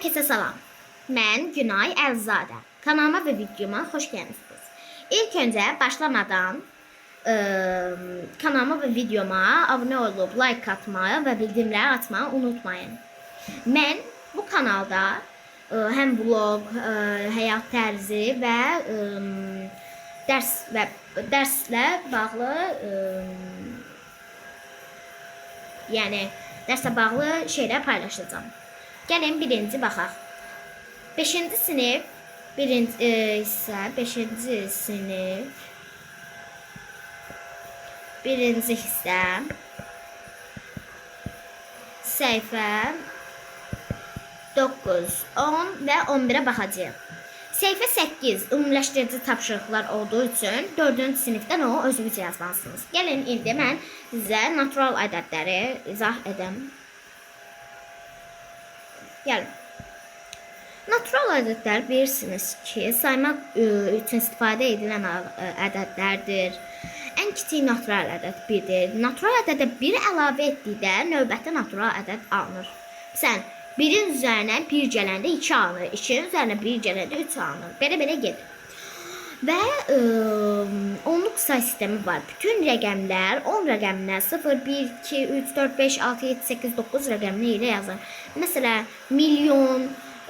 Herkese salam. Mən Günay Əlzadə. Kanalıma və videoma xoş gəlmisiniz. İlk öncə başlamadan kanalıma və videoma abunə olub like atmayı və bildirimləri açmayı unutmayın. Mən bu kanalda həm vlog, həyat tərzi və dərslə bağlı dərslə bağlı şeylər paylaşacağam. Gəlin birinci baxaq. 5-ci sinif isə 5-ci sinif birinci hissə səhifə 9, 10 və 11-ə baxacağıq. Səhifə 8 ümumiləşdirici tapşırıqlar olduğu üçün 4-cü sinifdən o özünüz yazmalısınız. Gəlin indi mən sizə natural ədədləri izah edəm. Gəlin. Natural ədədlər bilirsiniz ki, saymaq üçün istifadə edilən ədədlərdir. Ən kiçik natural ədəd 1-dir. Natural ədədə 1 əlavə etdikdə növbəti natural ədəd alınır. Məsələn, 1-in üzərinə 1 gələndə 2 alınır, 2-nin üzərinə 1 gələndə 3 alınır. Belə gedir. Və onluq say sistemi var. Bütün rəqəmlər 10 rəqəminə 0, 1, 2, 3, 4, 5, 6, 7, 8, 9 rəqəmini ilə yazılır. Məsələn, milyon,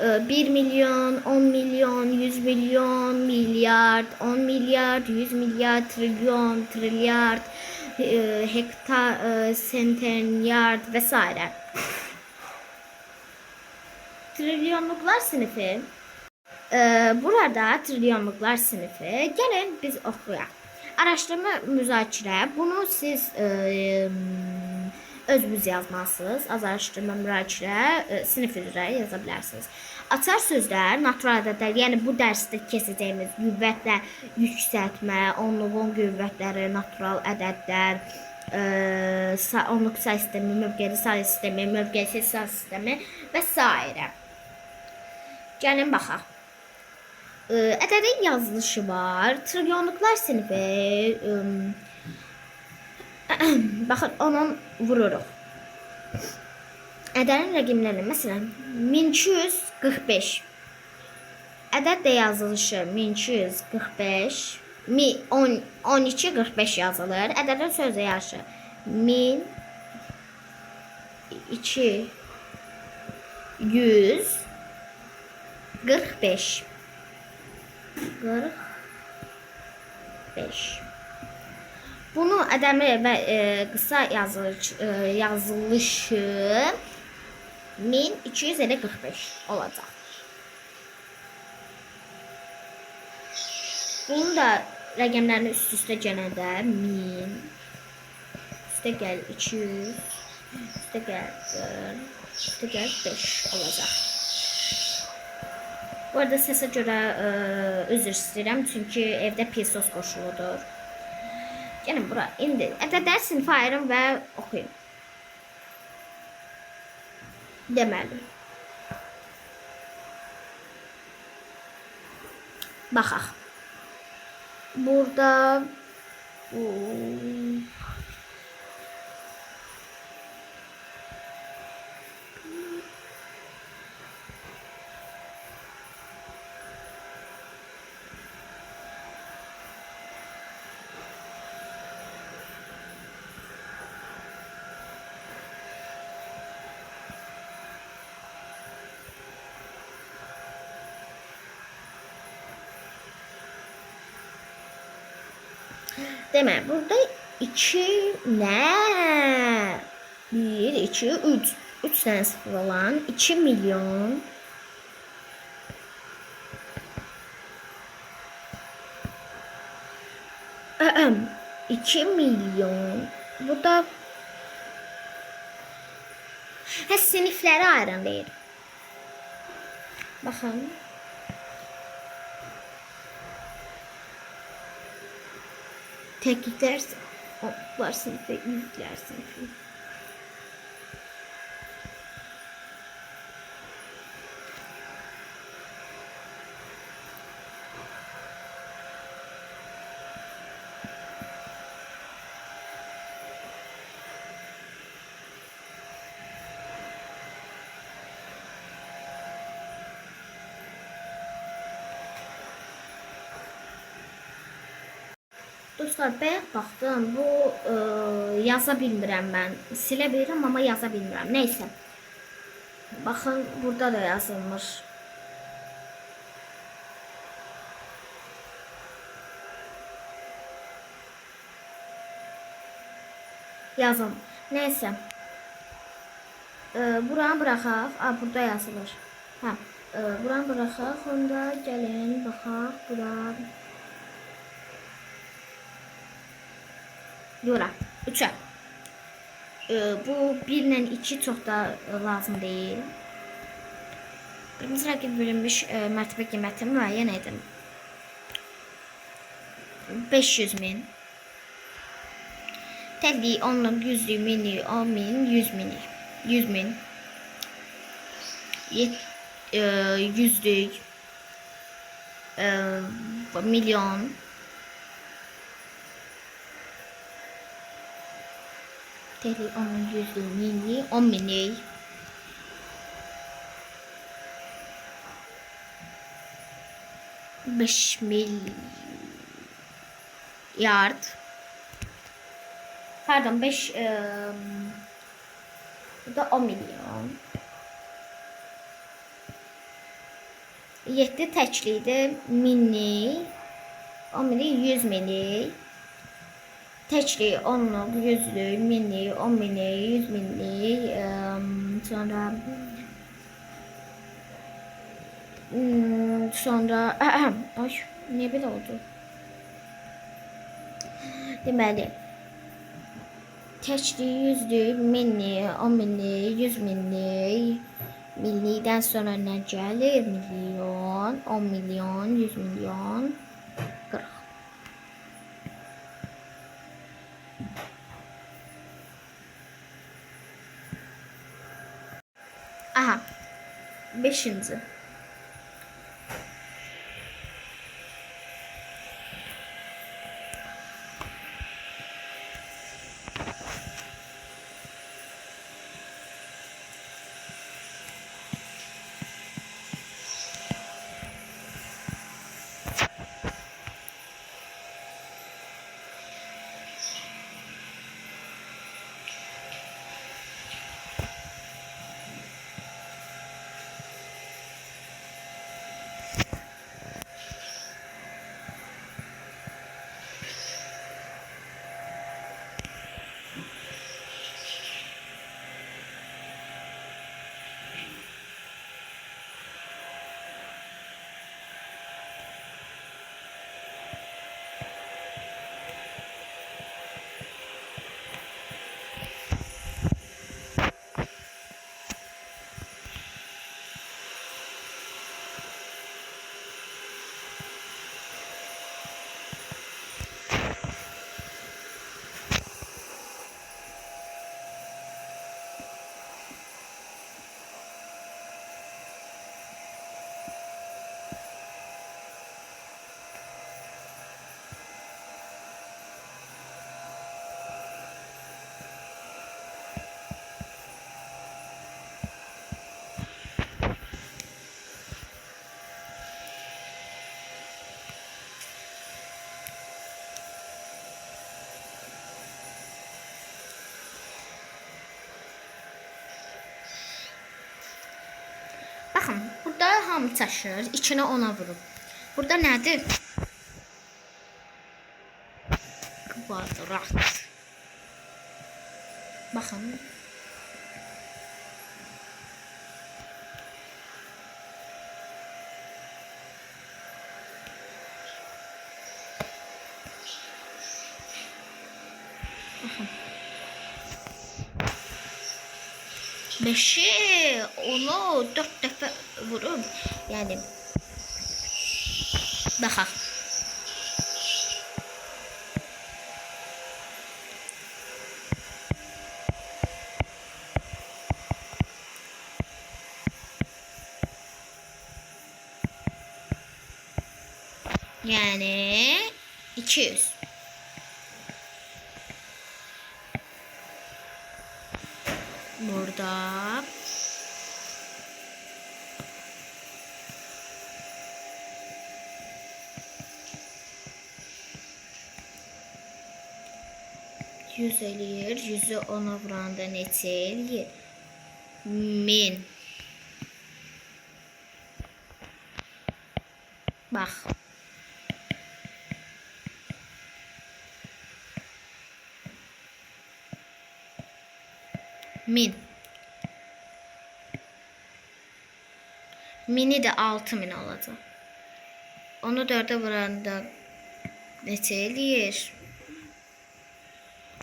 1 milyon, 10 milyon, 100 milyon, milyard, 10 milyard, 100 milyard, trilyon, trilyard, hektar, sentenyard və s. Trilyonluqlar sinifi. Burada trilyonluqlar sinifi. Gəlin biz oxuyaq. Araşdırma, müzakirə. Bunu siz özünüz yazmalısınız. Araşdırma, müzakirə sinif üzrə yaza bilərsiniz. Açar sözlər, natural ədədlər, yəni bu dərsdə keçəcəyimiz qüvvətlə yüksəltmə, onluğun qüvvətləri, natural ədədlər, onluq say sistemi, mövqəli say sistemi, mövqəsiz say sistemi və s. Gəlin baxaq. Ədədin yazılışı var. Trilyonluqlar sinifi. Baxın, onun vururuq. Ədədin rəqimləri, məsələn, 1245. Ədəd də yazılışı 1245. 1245 yazılır. Ədədin söz yaşı 1245. 45. Bunu ədəmi və qısa yazılışı 1245 olacaq. Bunun da rəqəmlərini üst-üstə gələndə 1000, üstə gəl 200, üstə gəl 4, üstə gəl 5 olacaq. Bu arada səsə görə üzr istəyirəm, çünki evdə piysos qoşuludur. Gəlin bura. İndi ədədlər sinifi ayırın və oxuyun. Deməli. Baxaq. Burada demək, burada 2 nə? 1, 2, 3. 3 dənə sıfır olan 2 milyon 2 milyon. Bu da sinifləri ayıran deyir. Baxın. Təkliklər sinifi, yüzlər sinifi. Dostlar, bayaq baxdım. Bu yaza bilmirəm mən. Silə bilirəm, amma yaza bilmirəm. Neysə. Baxın, burada da yazılmış. Yazın. Neysə. Buranı bıraxaq. Burada yazılır. Hə. Buranı bıraxaq. Onda gəlin baxaq. Bura. Yora. 3-ə. Bu 1 ilə 2 çox da lazım deyil. Birinci rəqib verilmiş mərtəbə qiyməti müəyyən edin. 500.000. Təlliyi, onluq, yüzlük, minlik, 10.000, 100.000. 100.000. Yüzlük. Milyon. Təlliyi, onluq, yüzlük, minlik, 10.000'lik. Beş milyard. Pardon, 5 bu da 10 milyon. 7 təklikdir. Minlik, 10 minlik, 100 minlik. Təklik, onluq, yüzlük, minlik, 10 minlik, 100 minlik. Sonra ay, niye böyle oldu? Deməli, təklik, yüzlük, minlik, 10 minlik, 100 minlik. Millikdən sonra nə gəlir? Milyon, 10 milyon, 100 milyon, 40. Aha, 5-ci. Baxın, burada hamı çaşır, içine ona vurub. Burada nədir? Kvadrat. Baxın. Baxın. 5'i onu 4 dəfə vurub. Yəni baxaq. Yəni 200. Burada 100 eləyir. 100-ü 10-a vuranda neçə eləyir? 1000. Bax. Min. Mini de 6000 olacaq. Onu 4'e vuranda neçə eləyir?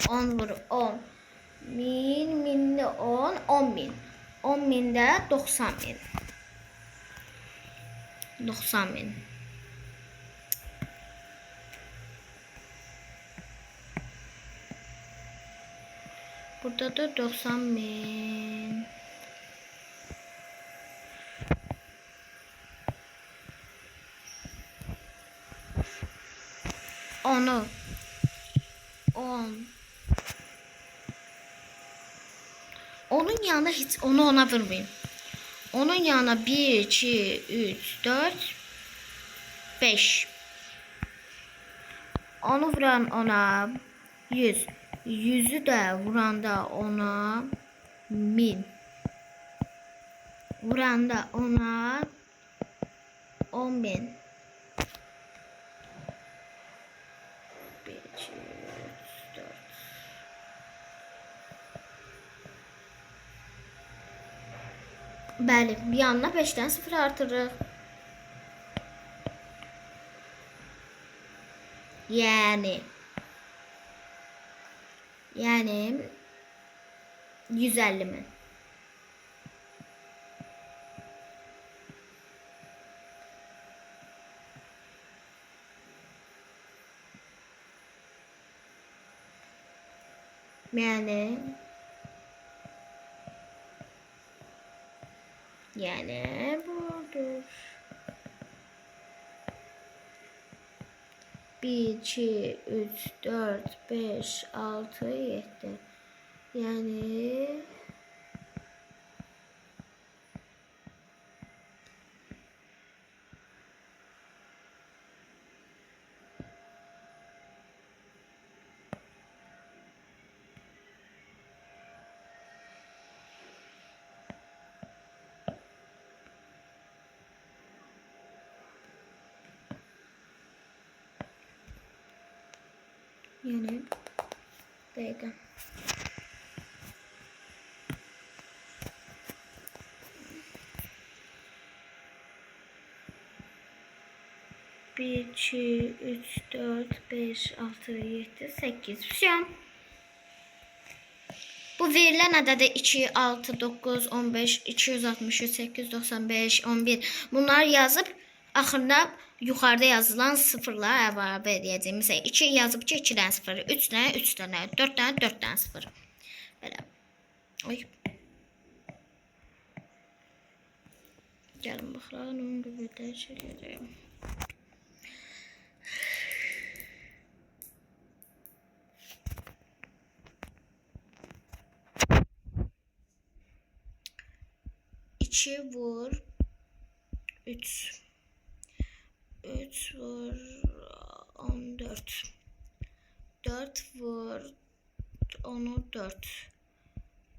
10 vur 10. 1000, minli 10, 10.000. 10.000 de 90.000. 90.000. Burada da 90.000. Onu 10. Onun yanına hiç onu ona vurmayayım. Onun yanına 1, 2, 3, 4, 5. Onu vuran ona 100. 100'ü de vuranda ona 1000. Vuranda ona 10.000. 1, 2, 3, 4. Bəli, bir yanına 5'ten 0 artırır. Yani 150 mi? Yani budur. 1, 2, 3, 4, 5, 6, 7. Yani dakika. Bir, 2, 3, 4, 5, 6, 7, 8. Şu an bu verilen adada 2, 6, 9, 15, 263, 895, 11 bunlar yazıp axırda yuxarıda yazılan sıfırlar əlavə edəcəyimiz 2 yazıb ki 2-dən 0, 3-dən 3-dən, 4-dən 4-dən 0. Belə. Oy. Gəlin baxaq, onu bir dəyişəcəyəm. İki vur 3. 3 vur 14. 4 vur onu 4.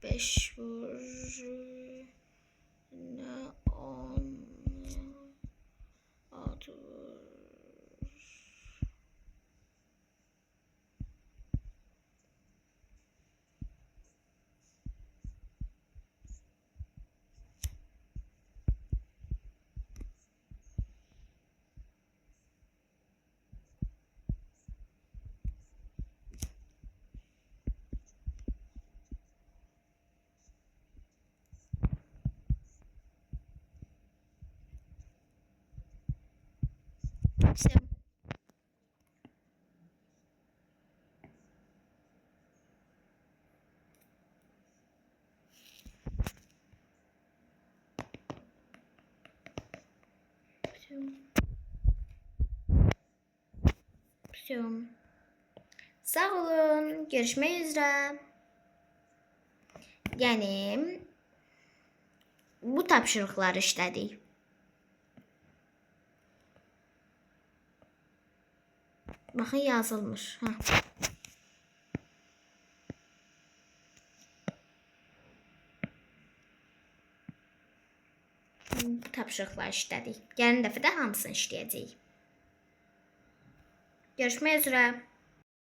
5 vur 10. 6 vur. Sağ olun. Görüşmek üzere. Yani bu tapşırıqları işlədik. Baxın yazılmış. bu tapşırıqları işlədik. Gəlin dəfədə hamısını işləyəcəyik. Görüşmək üzrə.